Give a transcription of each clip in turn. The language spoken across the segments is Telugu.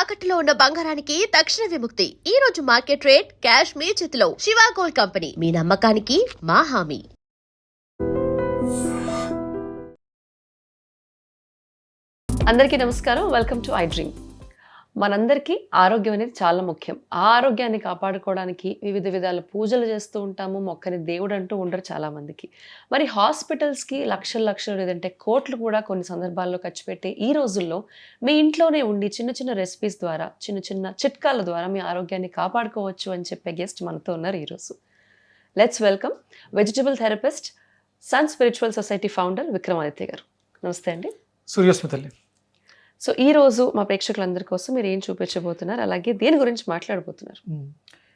తాకట్టులో ఉన్న బంగారానికి తక్షణ విముక్తి. ఈ రోజు మార్కెట్ రేట్ క్యాష్ మీ చేతిలో. శివ గోల్డ్ కంపెనీ, మీ నమ్మకానికి మా హామీ. అందరికీ నమస్కారం. Welcome to I dream. మనందరికీ ఆరోగ్యం అనేది చాలా ముఖ్యం. ఆ ఆరోగ్యాన్ని కాపాడుకోవడానికి వివిధ విధాల పూజలు చేస్తూ ఉంటాము. మొక్కని దేవుడు అంటూ ఉండరు చాలామందికి. మరి హాస్పిటల్స్కి లక్షలు లేదంటే కోట్లు కూడా కొన్ని సందర్భాల్లో ఖర్చు పెట్టే ఈ రోజుల్లో మీ ఇంట్లోనే ఉండి చిన్న చిన్న రెసిపీస్ ద్వారా, చిన్న చిన్న చిట్కాల ద్వారా మీ ఆరోగ్యాన్ని కాపాడుకోవచ్చు అని చెప్పే గెస్ట్ మనతో ఉన్నారు ఈరోజు. Let's welcome vegetable therapist, Sun Spiritual Society founder Vikramaditya గారు. నమస్తే అండి. సూర్యోస్మితల్లి. సో ఈ రోజు మా ప్రేక్షకులందరి కోసం మీరు ఏం చూపించబోతున్నారు, అలాగే దేని గురించి మాట్లాడబోతున్నారు?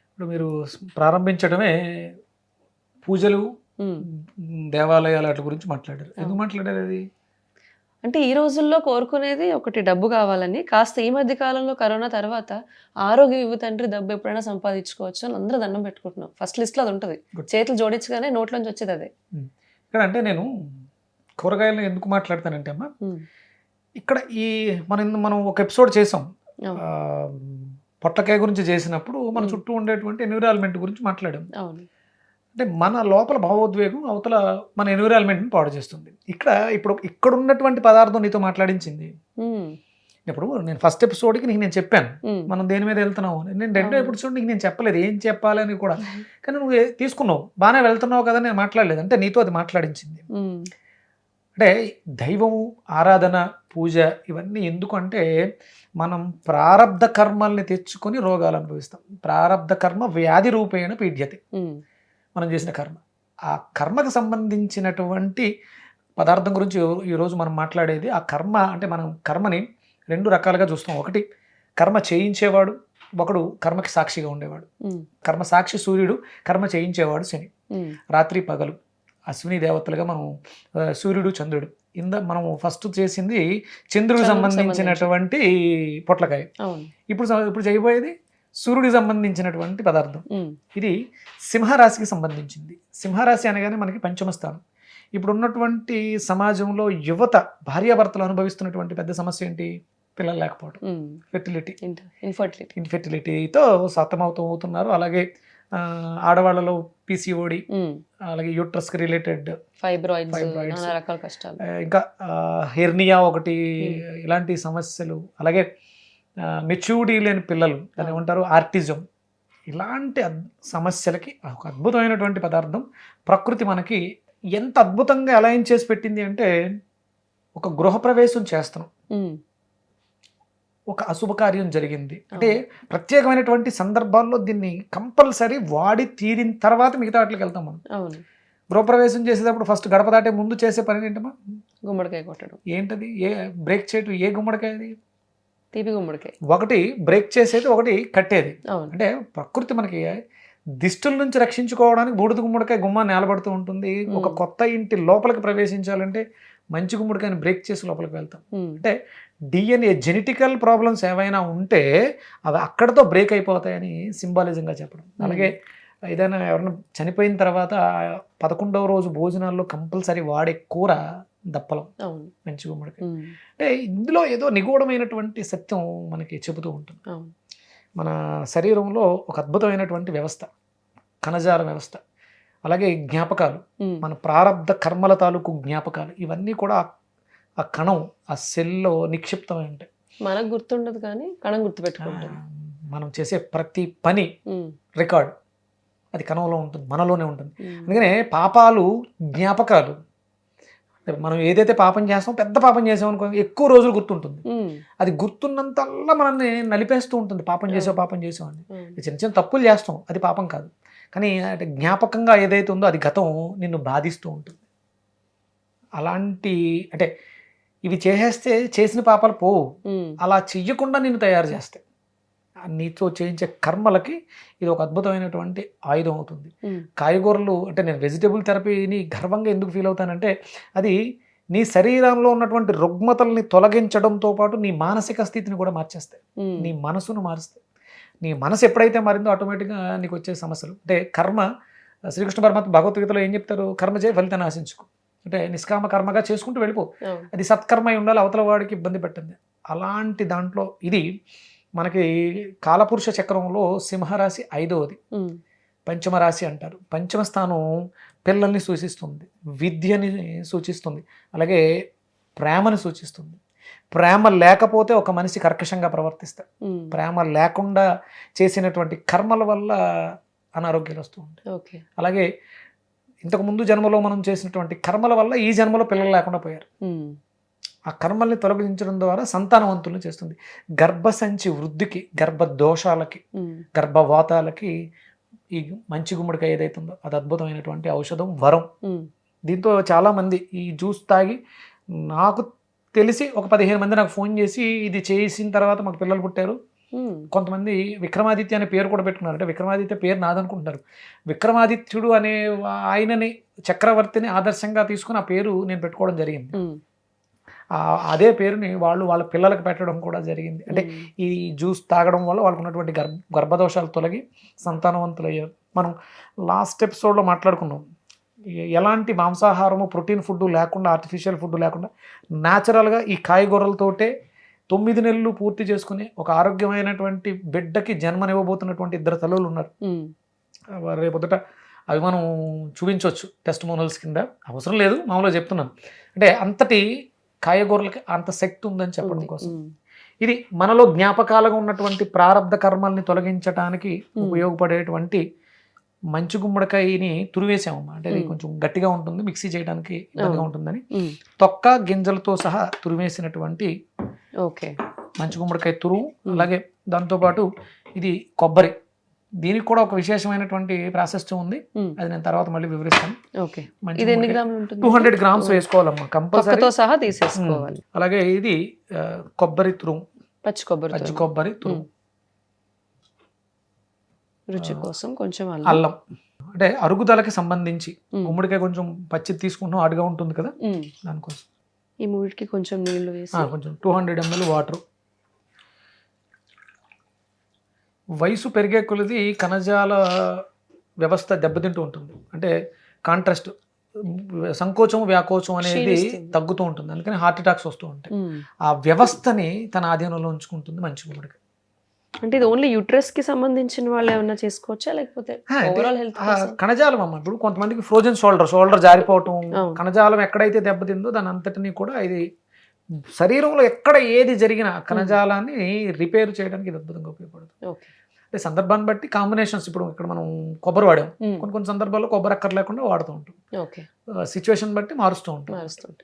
ఇప్పుడు మీరు ప్రారంభించడమే పూజలు, దేవాలయాలు అట్ల గురించి మాట్లాడారు. ఎందుకు మాట్లాడారు అది? అంటే ఈ రోజుల్లో కోరుకునేది ఒకటి, డబ్బు కావాలని. కాస్త ఈ మధ్య కాలంలో కరోనా తర్వాత ఆరోగ్య ఇవ్వు తండ్రి, డబ్బు ఎప్పుడైనా సంపాదించుకోవచ్చు అని అందరూ దండం పెట్టుకుంటున్నాం. ఫస్ట్ లిస్ట్లో అది ఉంటుంది. చేతులు జోడించగానే నోట్లోంచి వచ్చేది అదే. ఇక్కడ అంటే నేను కూరగాయలను ఎందుకు మాట్లాడతానంటే అమ్మా, ఇక్కడ మనం ఒక ఎపిసోడ్ చేసాం పొట్లకాయ గురించి. చేసినప్పుడు మన చుట్టూ ఉండేటువంటి ఎన్విరాన్మెంట్ గురించి మాట్లాడాం. అంటే మన లోపల భావోద్వేగం అవతల మన ఎన్విరాన్మెంట్ని పాడు చేస్తుంది. ఇక్కడ ఉన్నటువంటి పదార్థం నీతో మాట్లాడించింది. ఇప్పుడు నేను ఫస్ట్ ఎపిసోడ్కి నేను చెప్పాను మనం దేని మీద వెళ్తున్నావు. నేను రెండో ఎపిసోడ్ నీకు నేను చెప్పలేదు ఏం చెప్పాలని కూడా, కానీ నువ్వు తీసుకున్నావు, బాగానే వెళ్తున్నావు కదా, నేను మాట్లాడలేదు. అంటే నీతో అది మాట్లాడించింది. అంటే దైవము, ఆరాధన, పూజ ఇవన్నీ ఎందుకంటే మనం ప్రారబ్ధ కర్మల్ని తెచ్చుకొని రోగాలు అనుభవిస్తాం. ప్రారబ్ధ కర్మ వ్యాధి రూపేణ పీడ్యతే. మనం చేసిన కర్మ, ఆ కర్మకు సంబంధించినటువంటి పదార్థం గురించి ఈరోజు మనం మాట్లాడేది. ఆ కర్మ అంటే మనం కర్మని రెండు రకాలుగా చూస్తాం. ఒకటి కర్మ చేయించేవాడు, ఒకడు కర్మకి సాక్షిగా ఉండేవాడు. కర్మ సాక్షి సూర్యుడు, కర్మ చేయించేవాడు శని. రాత్రి పగలు అశ్విని దేవతలుగా మనం సూర్యుడు, చంద్రుడు. మనం ఫస్ట్ చేసింది చంద్రుడికి సంబంధించినటువంటి పొట్లకాయ. ఇప్పుడు చేయబోయేది సూర్యుడికి సంబంధించినటువంటి పదార్థం. ఇది సింహరాశికి సంబంధించింది. సింహరాశి అనగానే మనకి పంచమ స్థానం. ఇప్పుడు ఉన్నటువంటి సమాజంలో యువత భార్యాభర్తలు అనుభవిస్తున్నటువంటి పెద్ద సమస్య ఏంటి? పిల్లలు లేకపోవడం, ఇన్ఫెర్టిలిటీతో సతమవుతున్నారు. అలాగే ఆడవాళ్ళలో పిసిఓడి, అలాగే యూట్రస్ కి రిలేటెడ్ ఫైబ్రాయిడ్స్, ఇంకా హెర్నియా ఒకటి, ఇలాంటి సమస్యలు. అలాగే మెచ్యూరిటీ లేని పిల్లలు, దాన్ని ఏమంటారు ఆర్టిజం. ఇలాంటి సమస్యలకి ఒక అద్భుతమైనటువంటి పదార్థం ప్రకృతి మనకి ఎంత అద్భుతంగా అలైన్ చేసి పెట్టింది అంటే, ఒక గృహప్రవేశం చేస్తున్నాం, ఒక అశుభకార్యం జరిగింది అంటే ప్రత్యేకమైనటువంటి సందర్భాల్లో దీన్ని కంపల్సరీ వాడి తీరిన తర్వాత మిగతా వాటికి వెళ్తాం మనం. గృహప్రవేశం చేసేటప్పుడు ఫస్ట్ గడప దాటే ముందు చేసే పని ఏంటమ్మా? గుమ్మడికాయ కొట్టడం. ఏంటది? బ్రేక్ చేయటం. ఏ గుమ్మడికాయ అది? తీపి గుమ్మడికాయ. ఒకటి బ్రేక్ చేసేది, ఒకటి కట్టేది. అంటే ప్రకృతి మనకి దిష్టుల నుంచి రక్షించుకోవడానికి బూడిద గుమ్మడికాయ గుమ్మాన్ని నేలబడుతూ ఉంటుంది. ఒక కొత్త ఇంటి లోపలికి ప్రవేశించాలంటే మంచి గుమ్మడికాయని బ్రేక్ చేసి లోపలికి వెళ్తాం. అంటే డిఎన్ఏ జెనెటికల్ ప్రాబ్లమ్స్ ఏవైనా ఉంటే అవి అక్కడతో బ్రేక్ అయిపోతాయని సింబాలిజంగా చెప్పడం. అలాగే ఏదైనా ఎవరైనా చనిపోయిన తర్వాత 11వ రోజు భోజనాల్లో కంపల్సరీ వాడే కూర దప్పలం, మంచి గుమ్మడికాయ. అంటే ఇందులో ఏదో నిగూఢమైనటువంటి సత్యం మనకి చెబుతూ ఉంటుంది. మన శరీరంలో ఒక అద్భుతమైనటువంటి వ్యవస్థ, కణజాల వ్యవస్థ, అలాగే జ్ఞాపకాలు, మన ప్రారబ్ధ కర్మల తాలూకు జ్ఞాపకాలు, ఇవన్నీ కూడా ఆ కణం, ఆ సెల్లో నిక్షిప్తమై ఉంటాయి. మనకు గుర్తుండదు కానీ కణం గుర్తుపెట్టుకుంటుంది. మనం చేసే ప్రతి పని రికార్డ్ అది కణంలో ఉంటుంది, మనలోనే ఉంటుంది. అందుకనే పాపాలు జ్ఞాపకాలు. మనం ఏదైతే పాపం చేస్తామో, పెద్ద పాపం చేసామనుకో ఎక్కువ రోజులు గుర్తుంటుంది. అది గుర్తున్నంతల్లా మనల్ని నలిపేస్తూ ఉంటుంది. పాపం చేసామని చిన్న చిన్న తప్పులు చేస్తాం, అది పాపం కాదు. కానీ అంటే జ్ఞాపకంగా ఏదైతే ఉందో అది గతం నిన్ను బాధిస్తూ ఉంటుంది. అలాంటి అంటే ఇవి చేసేస్తే చేసిన పాపాలు పోవు, అలా చెయ్యకుండా నిన్ను తయారు చేస్తాయి. నీతో చేయించే కర్మలకి ఇది ఒక అద్భుతమైనటువంటి ఆయుధం అవుతుంది. కాయగూరలు అంటే నేను వెజిటబుల్ థెరపీని గర్వంగా ఎందుకు ఫీల్ అవుతానంటే, అది నీ శరీరంలో ఉన్నటువంటి రుగ్మతల్ని తొలగించడంతో పాటు నీ మానసిక స్థితిని కూడా మార్చేస్తాయి. నీ మనసును మారుస్తాయి. నీ మనసు ఎప్పుడైతే మారిందో ఆటోమేటిక్గా నీకు వచ్చే సమస్యలు అంటే కర్మ. శ్రీకృష్ణ పరమాత్మ భగవద్గీతలో ఏం చెప్తారు? కర్మ చేయి, ఫలితాన్ని ఆశించుకో. అంటే నిష్కామ కర్మగా చేసుకుంటూ వెళ్ళిపో. అది సత్కర్మ అయి ఉండాలి, అవతల వాడికి ఇబ్బంది పెట్టింది. అలాంటి దాంట్లో ఇది మనకి కాలపురుష చక్రంలో సింహరాశి 5వది, పంచమ రాశి అంటారు. పంచమ స్థానం పిల్లల్ని సూచిస్తుంది, విద్యని సూచిస్తుంది, అలాగే ప్రేమని సూచిస్తుంది. ప్రేమ లేకపోతే ఒక మనిషి కర్కశంగా ప్రవర్తిస్తాడు. ప్రేమ లేకుండా చేసినటువంటి కర్మల వల్ల అనారోగ్యాలు వస్తూ ఉంటాయి. ఓకే. అలాగే ఇంతకు ముందు జన్మలో మనం చేసినటువంటి కర్మల వల్ల ఈ జన్మలో పిల్లలు లేకుండా పోయారు. ఆ కర్మల్ని తొలగించడం ద్వారా సంతానవంతులను చేస్తుంది. గర్భసంచి వృద్ధికి, గర్భ దోషాలకి, గర్భవాతాలకి ఈ మంచి గుమ్మడికాయ ఏదైతే ఉందో అది అద్భుతమైనటువంటి ఔషధం, వరం. దీంతో చాలామంది ఈ జ్యూస్ తాగి, నాకు తెలిసి ఒక 15 మంది నాకు ఫోన్ చేసి ఇది చేసిన తర్వాత మాకు పిల్లలు పుట్టారు. కొంతమంది విక్రమాదిత్య అనే పేరు కూడా పెట్టుకున్నారు. అంటే విక్రమాదిత్య పేరు నాదనుకుంటున్నారు. విక్రమాదిత్యుడు అనే ఆయనని, చక్రవర్తిని ఆదర్శంగా తీసుకుని ఆ పేరు నేను పెట్టుకోవడం జరిగింది. అదే పేరుని వాళ్ళ పిల్లలకు పెట్టడం కూడా జరిగింది. అంటే ఈ జ్యూస్ తాగడం వల్ల వాళ్ళకు ఉన్నటువంటి గర్భదోషాలు తొలగి సంతానవంతులు అయ్యారు. మనం లాస్ట్ ఎపిసోడ్లో మాట్లాడుకున్నాం, ఎలాంటి మాంసాహారము, ప్రోటీన్ ఫుడ్ లేకుండా, ఆర్టిఫిషియల్ ఫుడ్ లేకుండా న్యాచురల్గా ఈ కాయగూరలతోటే 9 నెలలు పూర్తి చేసుకుని ఒక ఆరోగ్యమైనటువంటి బిడ్డకి జన్మనివ్వబోతున్నటువంటి 2 తల్లులు ఉన్నారు. రేపొద్దుట అవి మనం చూపించవచ్చు టెస్ట్ మోనల్స్ కింద, అవసరం లేదు, మామూలుగా చెప్తున్నాను. అంటే అంతటి కాయగూరలకి అంత శక్తి ఉందని చెప్పడం కోసం. ఇది మనలో జ్ఞాపకాలుగా ఉన్నటువంటి ప్రారంధ కర్మల్ని తొలగించడానికి ఉపయోగపడేటువంటి మంచి గుమ్మడికాయని తురివేసామమ్మా. అంటే అది కొంచెం గట్టిగా ఉంటుంది, మిక్సీ చేయడానికి ఇబ్బందిగా ఉంటుందని తొక్క గింజలతో సహా తురివేసినటువంటి మంచి గుమ్మడికాయ తురుము. అలాగే దాంతోపాటు ఇది కొబ్బరి. దీనికి కూడా ఒక విశేషమైనటువంటి ప్రాశస్త్యం ఉంది, అది నేను తర్వాత మళ్ళీ వివరిస్తాను. 200 గ్రామ్స్ వేసుకోవాలమ్మా కంపల్సరీ సహా తీసేసుకోవాలి. అలాగే ఇది కొబ్బరి తురుము, పచ్చి కొబ్బరి తురుము, రుచి కోసం కొంచెం అల్లం. అంటే అరుగుదలకి సంబంధించి గుమ్మడికాయ కొంచెం పచ్చి తీసుకుంటాం, అడుగా ఉంటుంది కదా, దానికోసం ఈ మూడికి కొంచెం నీళ్లు వేసి కొంచెం 200 ml వాటర్. వయసు పెరిగే కొలది కణజాల వ్యవస్థ దెబ్బతింటూ ఉంటుంది. అంటే కాంట్రాస్ట్, సంకోచం వ్యాకోచం అనేది తగ్గుతూ ఉంటుంది, అందుకని హార్ట్ అటాక్స్ వస్తూ ఉంటాయి. ఆ వ్యవస్థని తన ఆధీనంలో ఉంచుకుంటుంది మంచి గుమ్మడికాయ. అంటే ఇది ఓన్లీ యూట్రస్ కి సంబంధించిన వాళ్ళు ఏమన్నా చేసుకోవచ్చా, లేకపోతే ఓవరాల్ హెల్త్? కణజాలం అమ్మ, ఇప్పుడు కొంతమందికి ఫ్రోజన్ షోల్డర్ జారిపోవటం, కణజాలం ఎక్కడైతే దెబ్బతిందో దాని అంతటిని కూడా ఇది శరీరంలో ఎక్కడ ఏది జరిగినా కణజాలాన్ని రిపేర్ చేయడానికి ఇది అద్భుతంగా ఉపయోగపడుతుంది. అంటే సందర్భాన్ని బట్టి కాంబినేషన్స్, ఇప్పుడు ఇక్కడ మనం కొబ్బరి వాడాం, కొన్ని సందర్భాల్లో కొబ్బరి అక్కర్ లేకుండా వాడుతూ ఉంటాం. సిచ్యువేషన్ బట్టి మారుస్తూ ఉంటాం.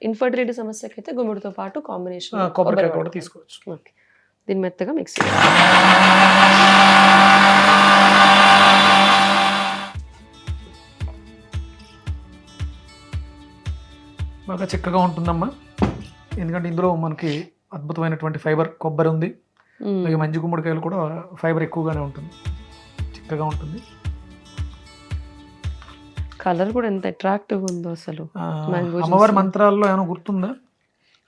ఇన్ఫర్టిలిటీ సమస్యకి అయితే గుమ్మడితో పాటు కాంబినేషన్ కొబ్బరికాయ కూడా తీసుకోవచ్చు. దీన్ని మెత్తగా మిక్సీ బాగా చిక్కగా ఉంటుందమ్మా, ఎందుకంటే ఇందులో మనకి అద్భుతమైనటువంటి ఫైబర్ కొబ్బరి ఉంది. అలాగే మంచి గుమ్మడికాయలు కూడా ఫైబర్ ఎక్కువగానే ఉంటుంది, చిక్కగా ఉంటుంది. కలర్ కూడా ఎంత అట్రాక్టివ్ ఉందో అసలు. అమ్మవారి మంత్రాల్లో ఏమైనా గుర్తుందా?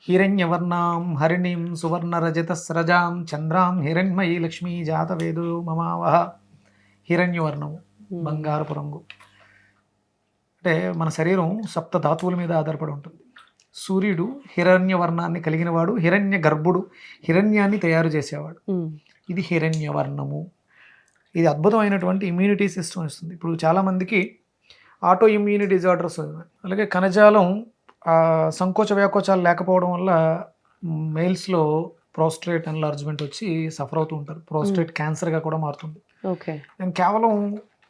హిరణ్యవర్ణాం హరిణీం సువర్ణ రజత స్రజాం చంద్రాం హిరణ్మయీ లక్ష్మీ జాతవేదు మమావహ. హిరణ్యవర్ణము బంగారపు రంగు. అంటే మన శరీరం 7 ధాతువుల మీద ఆధారపడి ఉంటుంది. సూర్యుడు హిరణ్యవర్ణాన్ని కలిగిన వాడు, హిరణ్య గర్భుడు, హిరణ్యాన్ని తయారు చేసేవాడు. ఇది హిరణ్యవర్ణము. ఇది అద్భుతమైనటువంటి ఇమ్యూనిటీ సిస్టమ్ ఇస్తుంది. ఇప్పుడు చాలామందికి ఆటో ఇమ్యూనిటీ డిజార్డర్స్, అలాగే కణజాలం సంకోచ వ్యాకోచాలు లేకపోవడం వల్ల మెయిల్స్లో ప్రోస్టేట్ ఎన్లార్జ్మెంట్ వచ్చి సఫర్ అవుతూ ఉంటారు. ప్రోస్టేట్ క్యాన్సర్గా కూడా మారుతుంది. నేను కేవలం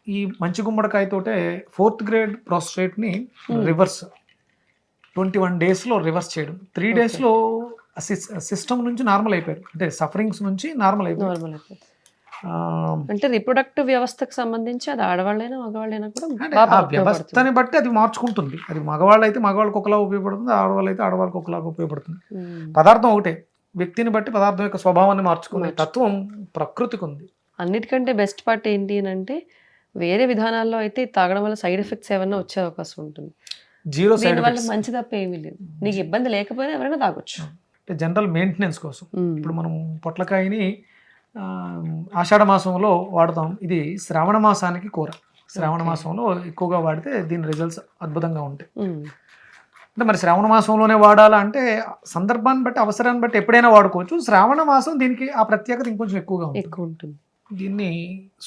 ఈ మంచి గుమ్మడికాయతోటే 4th grade ప్రోస్టేట్ని రివర్స్ 21 daysలో రివర్స్ చేయడం, 3 daysలో సిస్టమ్ నుంచి నార్మల్ అయిపోయారు. అంటే సఫరింగ్స్ నుంచి నార్మల్ అయిపోయారు. అంటే రిప్రొడక్టివ్ వ్యవస్థకు సంబంధించి అది ఆడవాళ్ళైనా మగవాళ్ళైనా కూడా ఆ వ్యవస్థని బట్టి అది మార్చుకుంటుంది. అది మగవాళ్ళు అయితే మగవాళ్ళకి ఒకలా ఉపయోగపడుతుంది, ఆడవాళ్ళు అయితే ఆడవాళ్ళకి ఒకలాగా ఉపయోగపడుతుంది. పదార్థం ఒకటే, వ్యక్తిని బట్టి పదార్థం యొక్క స్వభావాన్ని మార్చుకునే తత్వం ప్రకృతికి ఉంది. అన్నిటికంటే బెస్ట్ పార్ట్ ఏంటి అని అంటే, వేరే విధానాల్లో అయితే తాగడం వల్ల సైడ్ ఎఫెక్ట్స్ ఏమన్నా వచ్చే అవకాశం ఉంటుంది. జీరో సైడ్ వల్ల మంచి తప్ప ఏమీ లేదు. నీకు ఇబ్బంది లేకపోయినా ఎవరైనా తాగొచ్చు. అంటే జనరల్ మెయింటెనెన్స్ కోసం. ఇప్పుడు మనం పొట్లకాయని ఆషాఢ మాసంలో వాడతాం, ఇది శ్రావణ మాసానికి కూర. శ్రావణ మాసంలో ఎక్కువగా వాడితే దీని రిజల్ట్స్ అద్భుతంగా ఉంటాయి. అంటే మరి శ్రావణ మాసంలోనే వాడాలా అంటే సందర్భాన్ని బట్టి అవసరాన్ని బట్టి ఎప్పుడైనా వాడుకోవచ్చు. శ్రావణ మాసం దీనికి ఆ ప్రత్యేకత ఇంకొంచెం ఎక్కువగా ఉంటుంది. ఎక్కువ ఉంటుంది. దీన్ని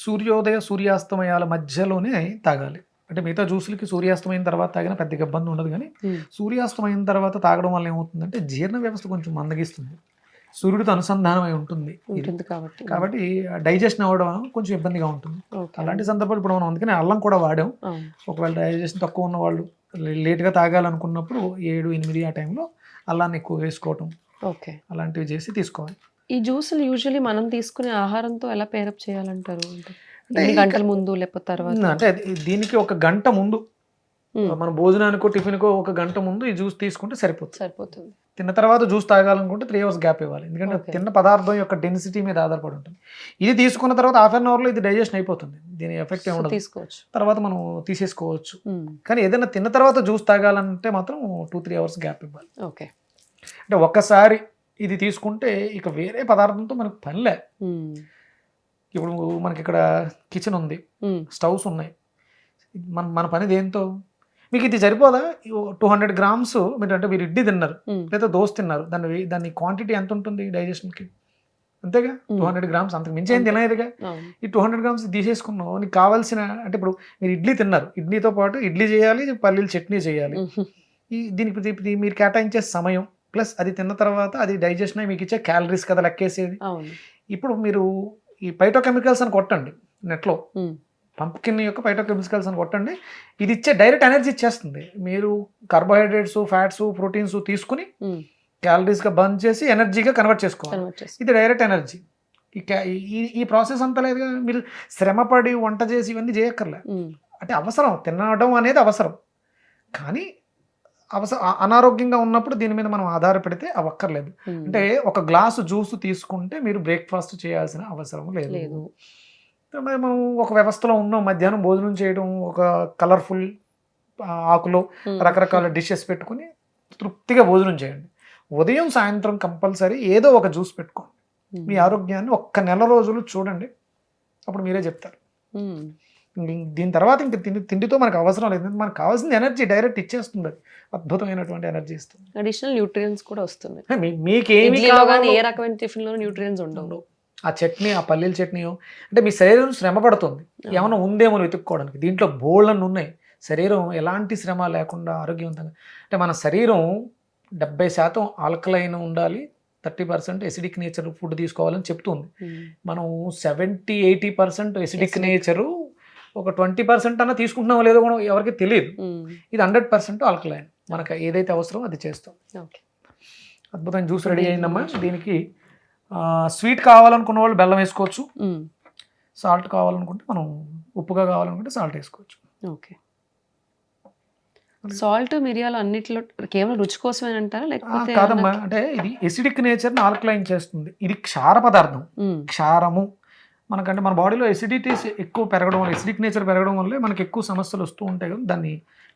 సూర్యోదయ సూర్యాస్తమయాల మధ్యలోనే తాగాలి. అంటే మిగతా జ్యూసులకి సూర్యాస్తమైన తర్వాత తాగినా పెద్దగా ఇబ్బంది ఉండదు, కానీ సూర్యాస్తమైన తర్వాత తాగడం వల్ల ఏమవుతుందంటే జీర్ణ వ్యవస్థ కొంచెం మందగిస్తుంది, సూర్యుడితో అనుసంధానమై ఉంటుంది కాబట్టి డైజెషన్ అవ్వడం కొంచెం ఇబ్బందిగా ఉంటుంది. అలాంటి సందర్భాలు ఇప్పుడు మనం అందుకని అల్లం కూడా వాడాం. ఒకవేళ డైజెషన్ తక్కువ ఉన్న వాళ్ళు లేట్గా తాగాలనుకున్నప్పుడు 7-8 ఆ టైంలో అల్లాన్ని ఎక్కువ వేసుకోవటం అలాంటివి చేసి తీసుకోవాలి. ఈ జ్యూసులు యూజువల్లీ మనం తీసుకునే ఆహారంతో ఎలా పేరప్ చేయాలంటారు? అంటే గంటల ముందు లేకపోతే తర్వాత? అంటే దీనికి 1 గంట ముందు, మన భోజనానికో టిఫిన్కో 1 గంట ముందు ఈ జ్యూస్ తీసుకుంటే సరిపోతుంది. తిన్న తర్వాత జ్యూస్ తాగాలనుకుంటే 3 hours గ్యాప్ ఇవ్వాలి, ఎందుకంటే తిన్న పదార్థం యొక్క డెన్సిటీ మీద ఆధారపడి ఉంటుంది. ఇది తీసుకున్న తర్వాత 1/2 అవర్లో ఇది డైజెషన్ అయిపోతుంది, దీని ఎఫెక్ట్ ఏమి తీసుకోవచ్చు, తర్వాత మనం తీసేసుకోవచ్చు. కానీ ఏదైనా తిన్న తర్వాత జ్యూస్ తాగాలంటే మాత్రం 2-3 hours గ్యాప్ ఇవ్వాలి. అంటే ఒక్కసారి ఇది తీసుకుంటే ఇక వేరే పదార్థంతో మనకు పనిలే. ఇప్పుడు మనకి ఇక్కడ కిచెన్ ఉంది, స్టవ్స్ ఉన్నాయి, మన పని దేంతో? మీకు ఇది సరిపోదా? 200 grams మీరు అంటే మీరు ఇడ్లీ తిన్నారు లేదా దోశ తిన్నారు, దాని క్వాంటిటీ ఎంత ఉంటుంది డైజెషన్కి? అంతేగా, 200 grams, అంతకు మించి ఏం తినలేదుగా. ఈ 200 grams తీసేసుకున్నావు, నీకు కావాల్సిన అంటే ఇప్పుడు మీరు ఇడ్లీ తిన్నారు, ఇడ్లీతో పాటు ఇడ్లీ చేయాలి, పల్లీలు చట్నీ చేయాలి. దీనికి మీరు కేటాయించే సమయం ప్లస్ అది తిన్న తర్వాత అది డైజెషన్ అయ్యి మీకు ఇచ్చే క్యాలరీస్ కదా లెక్కేసేది. ఇప్పుడు మీరు ఈ పైటోకెమికల్స్ అని కొట్టండి నెట్లో, పంప్కిన్ యొక్క పైటోకెమికల్స్ అని కొట్టండి, ఇది ఇచ్చే డైరెక్ట్ ఎనర్జీ ఇచ్చేస్తుంది. మీరు కార్బోహైడ్రేట్స్, ఫ్యాట్స్, ప్రోటీన్స్ తీసుకుని క్యాలరీస్గా బర్న్ చేసి ఎనర్జీగా కన్వర్ట్ చేసుకోవాలి. ఇది డైరెక్ట్ ఎనర్జీ. ఈ ప్రాసెస్ అంతా లేదుగా, మీరు శ్రమపడి వంట చేసి ఇవన్నీ చేయక్కర్లే. అంటే అవసరం, తినడం అనేది అవసరం, కానీ అనారోగ్యంగా ఉన్నప్పుడు దీని మీద మనం ఆధారపడితే అవ్వక్కర్లేదు. అంటే 1 గ్లాసు జ్యూస్ తీసుకుంటే మీరు బ్రేక్ఫాస్ట్ చేయాల్సిన అవసరం లేదు. మనం ఒక వ్యవస్థలో ఉన్నాం, మధ్యాహ్నం భోజనం చేయడం, ఒక కలర్ఫుల్ ఆకులో రకరకాల డిషెస్ పెట్టుకుని తృప్తిగా భోజనం చేయండి. ఉదయం సాయంత్రం కంపల్సరీ ఏదో ఒక జ్యూస్ పెట్టుకోండి. మీ ఆరోగ్యాన్ని 1 నెల రోజులు చూడండి, అప్పుడు మీరే చెప్తారు. దీని తర్వాత ఇంక తిండితో మనకు అవసరం లేదు, మనకు కావాల్సిన ఎనర్జీ డైరెక్ట్ ఇచ్చేస్తుంది, అది అద్భుతమైనటువంటి ఎనర్జీ ఇస్తుంది. అడిషనల్ న్యూట్రియన్స్ కూడా వస్తున్నాయి. మీకేమి ఏ రకమైన టిఫిన్ లో న్యూట్రియన్స్ ఉండవు. ఆ చట్నీ, ఆ పల్లీల చట్నీయో అంటే మీ శరీరం శ్రమ పడుతుంది, ఏమైనా ఉందేమో వెతుక్కోవడానికి. దీంట్లో బోల్డన్ని ఉన్నాయి. శరీరం ఎలాంటి శ్రమ లేకుండా ఆరోగ్యవంతంగా, అంటే మన శరీరం 70% ఆల్కలైన్ ఉండాలి, 30% ఎసిడిక్ నేచర్ ఫుడ్ తీసుకోవాలని చెప్తుంది. మనం 70-80% ఎసిడిక్ నేచరు, ఒక 20% అన్నా తీసుకుంటున్నామో లేదో కూడా ఎవరికి తెలియదు. ఇది 100% ఆల్కలైన్, మనకు ఏదైతే అవసరమో అది చేస్తాం. అద్భుతమైన జ్యూస్ రెడీ అయిందమ్మా. దీనికి స్వీట్ కావాలనుకున్న వాళ్ళు బెల్లం వేసుకోవచ్చు, సాల్ట్ కావాలనుకుంటే మనం ఉప్పుగా కావాలనుకుంటే సాల్ట్ వేసుకోవచ్చు. సాల్ట్, మిరియాలు అన్నిట్లో కేవలం రుచి కోసమే అంటారా లేకపోతే? కాదమ్మా, అంటే ఇది ఎసిడిక్ నేచర్ని ఆల్కలైన్ చేస్తుంది. ఇది క్షార పదార్థం, క్షారము. మనకంటే మన బాడీలో ఎసిడిటీస్ ఎక్కువ పెరగడం వల్ల, ఎసిడిక్ నేచర్ పెరగడం వల్లే మనకి ఎక్కువ సమస్యలు వస్తూ ఉంటాయి కదా, దాన్ని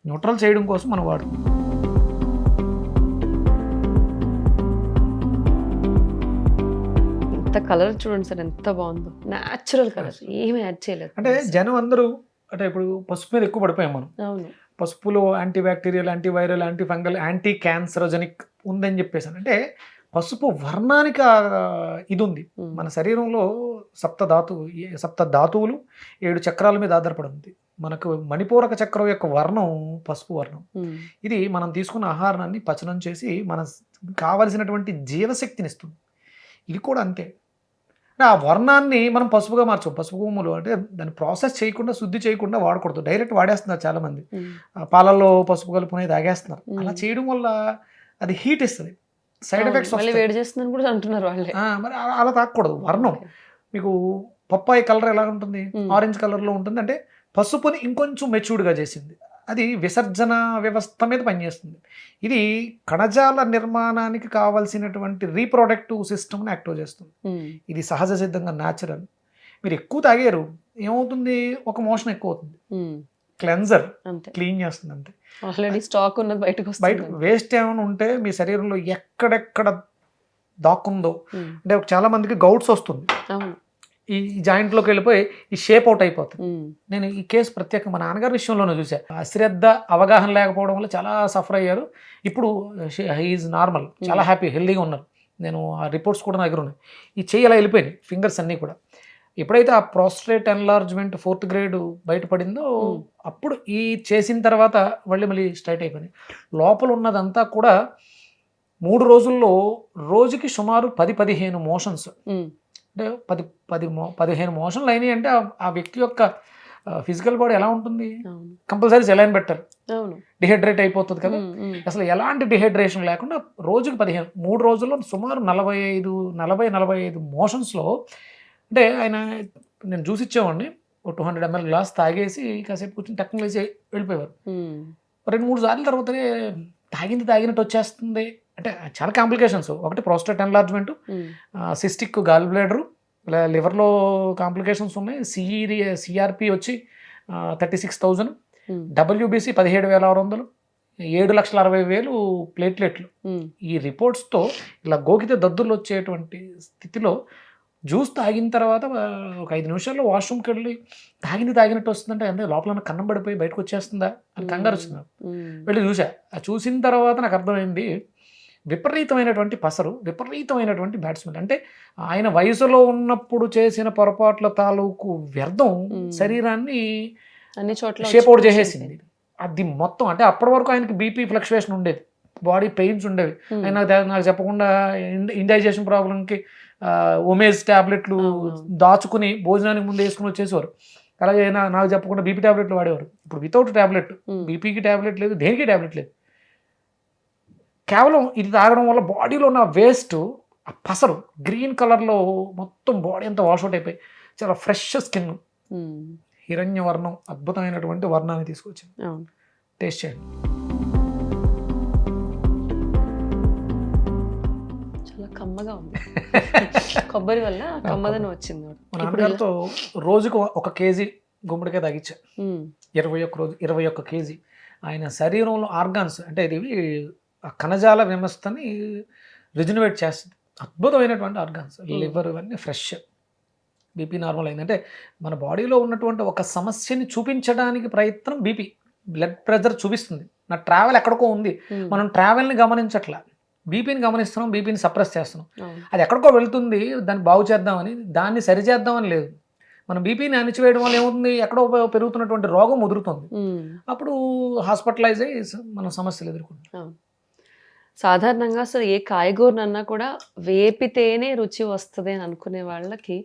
న్యూట్రల్ చేయడం కోసం మనం వాడుతాం. ఎంత కలర్ చూడండి సార్, ఎంత బాగుందో, న్యాచురల్ కలర్, ఏమి యాడ్ చేయలేదు. అంటే జనం అందరూ అంటే ఇప్పుడు పసుపు మీద ఎక్కువ పడిపోయాం మనం. అవును, పసుపులో anti bacterial, anti viral, anti fungal, anti cancerogenic ఉందని చెప్పేసాను. అంటే పసుపు వర్ణానికి ఇది ఉంది. మన శరీరంలో 7 ధాతువులు 7 చక్రాల మీద ఆధారపడి ఉంది. మనకు మణిపూరక చక్రం యొక్క వర్ణం పసుపు వర్ణం. ఇది మనం తీసుకున్న ఆహారాన్ని పచనం చేసి మన కావలసినటువంటి జీవశక్తిని ఇస్తుంది. ఇది కూడా అంతే. అంటే ఆ వర్ణాన్ని మనం పసుపుగా మార్చాం. పసుపు కొమ్ములు అంటే దాన్ని ప్రాసెస్ చేయకుండా, శుద్ధి చేయకుండా వాడకూడదు, డైరెక్ట్ వాడేస్తున్నారు చాలామంది. పాలల్లో పసుపు కలుపునే తాగేస్తున్నారు. అలా చేయడం వల్ల అది హీట్ ఇస్తుంది, సైడ్ ఎఫెక్ట్స్ వేడి చేస్తుందని కూడా అంటున్నారు వాళ్ళే. మరి అలా తాగకూడదు. వర్ణం మీకు పప్పాయి కలర్ ఎలా ఉంటుంది, ఆరెంజ్ కలర్లో ఉంటుంది. అంటే పసుపుని ఇంకొంచెం మెచ్యూర్డ్గా చేసింది. అది విసర్జన వ్యవస్థ మీద పనిచేస్తుంది. ఇది కణజాల నిర్మాణానికి కావాల్సినటువంటి రీప్రొడక్టివ్ సిస్టమ్ని యాక్టివ్ చేస్తుంది. ఇది సహజ సిద్ధంగా న్యాచురల్. మీరు ఎక్కువ తాగారు ఏమవుతుంది, ఒక మోషన్ ఎక్కువ అవుతుంది, క్లెన్జర్ క్లీన్ చేస్తుంది అంతే. ఆల్రెడీ స్టాక్ ఉన్నది బయట వేస్ట్ ఏమైనా ఉంటే మీ శరీరంలో ఎక్కడెక్కడ దాక్కుందో. అంటే చాలా మందికి గౌట్స్ వస్తుంది. ఈ జాయింట్లోకి వెళ్ళిపోయి ఈ షేప్ అవుట్ అయిపోతుంది. నేను ఈ కేసు ప్రత్యేకంగా మా నాన్నగారి విషయంలోనే చూశాను. అశ్రద్ధ, అవగాహన లేకపోవడం వల్ల చాలా సఫర్ అయ్యారు. ఇప్పుడు హీఈస్ నార్మల్, చాలా హ్యాపీ, హెల్దీగా ఉన్నారు. నేను ఆ రిపోర్ట్స్ కూడా నా దగ్గర ఉన్నాయి. ఈ చెయ్యి అలా వెళ్ళిపోయినాయి, ఫింగర్స్ అన్నీ కూడా. ఎప్పుడైతే ఆ ప్రోస్ట్రేట్ ఎన్లార్జ్మెంట్ 4th grade బయటపడిందో అప్పుడు ఈ చేసిన తర్వాత మళ్ళీ స్ట్రైట్ అయిపోయినాయి. లోపల ఉన్నదంతా కూడా 3 రోజుల్లో రోజుకి సుమారు 10-15 మోషన్స్, అంటే 15 మోషన్లు అయినాయి. అంటే ఆ వ్యక్తి యొక్క ఫిజికల్ బాడీ ఎలా ఉంటుంది? కంపల్సరీ సెలైన్ పెట్టారు, డిహైడ్రేట్ అయిపోతుంది కదా. అసలు ఎలాంటి డిహైడ్రేషన్ లేకుండా రోజుకి 15, 3 రోజుల్లో సుమారు 40-45 మోషన్స్లో. అంటే ఆయన, నేను జ్యూస్ ఇచ్చేవాడిని, 200 ml గ్లాస్ తాగేసి కాసేపు కూర్చొని టక్కున వేసి వెళ్ళిపోయేవారు. 2-3 సార్లు తర్వాతనే తాగినట్టు వచ్చేస్తుంది. అంటే చాలా కాంప్లికేషన్స్. ఒకటి prostate enlargement, cystic gall bladder, లివర్లో కాంప్లికేషన్స్ ఉన్నాయి. సిఆర్పి వచ్చి 36,000, WBC 17,600, 7,60,000 ప్లేట్లెట్లు. ఈ రిపోర్ట్స్తో ఇలా గోకితే దద్దులు వచ్చేటువంటి స్థితిలో జ్యూస్ తాగిన తర్వాత ఒక 5 నిమిషాల్లో వాష్రూమ్కి వెళ్ళి తాగినట్టు వస్తుందంటే అంటే లోపల కన్నం పడిపోయి బయటకు వచ్చేస్తుందా అని కంగారు వచ్చింది. వెళ్ళి చూసిన తర్వాత నాకు అర్థమైంది, విపరీతమైనటువంటి పసరు, విపరీతమైనటువంటి బ్యాట్స్మెన్. అంటే ఆయన వయసులో ఉన్నప్పుడు చేసిన పొరపాట్ల తాలూకు వ్యర్థం శరీరాన్ని అన్ని చోట్ల షేప్ అవుట్ చేసేసింది. అది మొత్తం, అంటే అప్పటి వరకు ఆయనకి బీపీ ఫ్లక్చువేషన్ ఉండేది, బాడీ పెయిన్స్ ఉండేవి. ఆయన నాకు చెప్పకుండా ఇండైజెషన్ ప్రాబ్లంకి ఒమేజ్ ట్యాబ్లెట్లు దాచుకుని భోజనానికి ముందు వేసుకుని వచ్చేసేవారు. అలాగే నాకు చెప్పకుండా బీపీ ట్యాబ్లెట్లు వాడేవారు. ఇప్పుడు వితౌట్ ట్యాబ్లెట్, బీపీకి ట్యాబ్లెట్ లేదు, దేనికి ట్యాబ్లెట్ లేదు. కేవలం ఇది తాగడం వల్ల బాడీలో ఉన్న వేస్ట్, ఆ పసరు గ్రీన్ కలర్లో మొత్తం బాడీ అంతా వాష్అవుట్ అయిపోయి చాలా ఫ్రెష్ స్కిన్, హిరణ్య వర్ణం, అద్భుతమైనటువంటి వర్ణాన్ని తీసుకొచ్చింది. టేస్ట్ చేయండి. చాలా కమ్మగా ఉంది. కొబ్బరి వల్ల కమ్మదనం వచ్చింది. మా నాన్నగారితో రోజుకు 1 kg గుమ్మడికాయ తాగిచ్చా. 21 రోజు 21 kg. ఆయన శరీరంలో ఆర్గాన్స్, అంటే ఇది కణజాల వ్యవస్థని రిజనరేట్ చేస్తుంది. అద్భుతమైనటువంటి ఆర్గాన్స్, లివర్ ఇవన్నీ ఫ్రెష్. బీపీ నార్మల్ అయింది. అంటే మన బాడీలో ఉన్నటువంటి ఒక సమస్యని చూపించడానికి ప్రయత్నం బీపీ, బ్లడ్ ప్రెషర్ చూపిస్తుంది. నా ట్రావెల్ ఎక్కడికో ఉంది, మనం ట్రావెల్ని గమనించట్లా, బీపీని గమనిస్తున్నాం, బీపీని సప్రెస్ చేస్తున్నాం. అది ఎక్కడికో వెళ్తుంది, దాన్ని బాగు చేద్దామని, దాన్ని సరిచేద్దామని లేదు. మనం బీపీని అణిచివేయడం వల్ల ఏమవుతుంది, ఎక్కడో పెరుగుతున్నటువంటి రోగం ముదురుతుంది. అప్పుడు హాస్పిటలైజ్ అయ్యి మనం సమస్యలు ఎదుర్కొంటాం. సాధారణంగా అసలు ఏ కాయగూరనన్నా కూడా వేపితేనే రుచి వస్తుంది అని అనుకునే వాళ్ళకి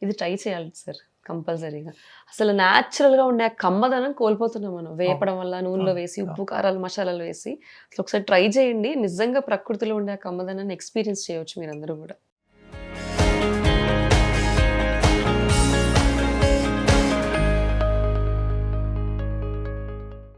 ఇది ట్రై చేయాలి సార్, కంపల్సరీగా. అసలు న్యాచురల్గా ఉండే ఆ కమ్మదనం కోల్పోతున్నాం మనం వేపడం వల్ల, నూనెలో వేసి ఉప్పు కారాలు మసాలాలు వేసి. అసలు ఒకసారి ట్రై చేయండి, నిజంగా ప్రకృతిలో ఉండే ఆ కమ్మదనాన్ని ఎక్స్పీరియన్స్ చేయవచ్చు మీరందరూ కూడా.